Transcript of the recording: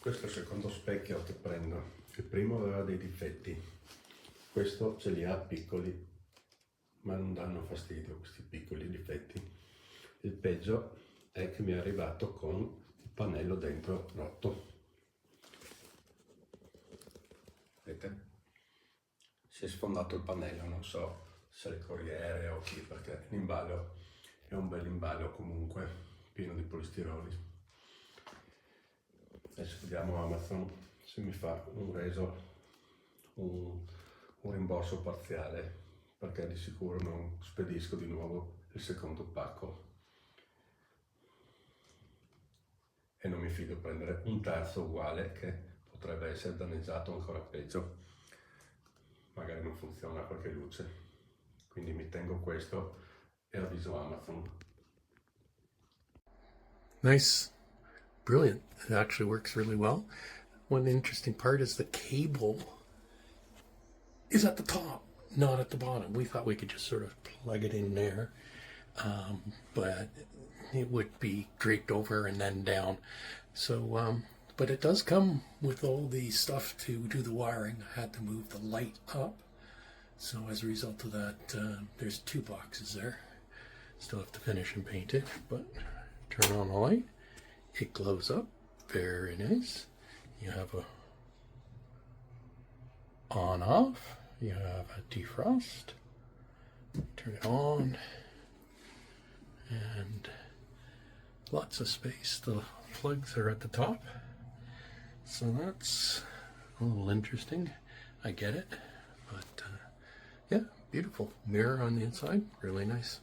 Questo è il secondo specchio che prendo. Il primo aveva dei difetti, questo ce li ha piccoli, ma non danno fastidio questi piccoli difetti. Il peggio è che mi è arrivato con il pannello dentro rotto. Vedete? Si è sfondato il pannello, non so se è il corriere o chi, perché l'imballo è un bel imballo comunque, pieno di polistiroli. Adesso vediamo Amazon se mi fa un reso, un rimborso parziale, perché di sicuro non spedisco di nuovo il secondo pacco e non mi fido a prendere un terzo uguale che potrebbe essere danneggiato ancora peggio, magari non funziona qualche luce, quindi mi tengo questo e avviso Amazon. Nice. Brilliant. It actually works really well. One interesting part is the cable is at the top, not at the bottom. We thought we could just sort of plug it in there, but it would be draped over and then down. So, but it does come with all the stuff to do the wiring. I had to move the light up. So as a result of that, there's 2 boxes there. Still have to finish and paint it, but turn on the light. It glows up, very nice. You have a on off, you have a defrost, turn it on, and lots of space. The plugs are at the top, so that's a little interesting. I get it, but yeah, beautiful. Mirror on the inside, really nice.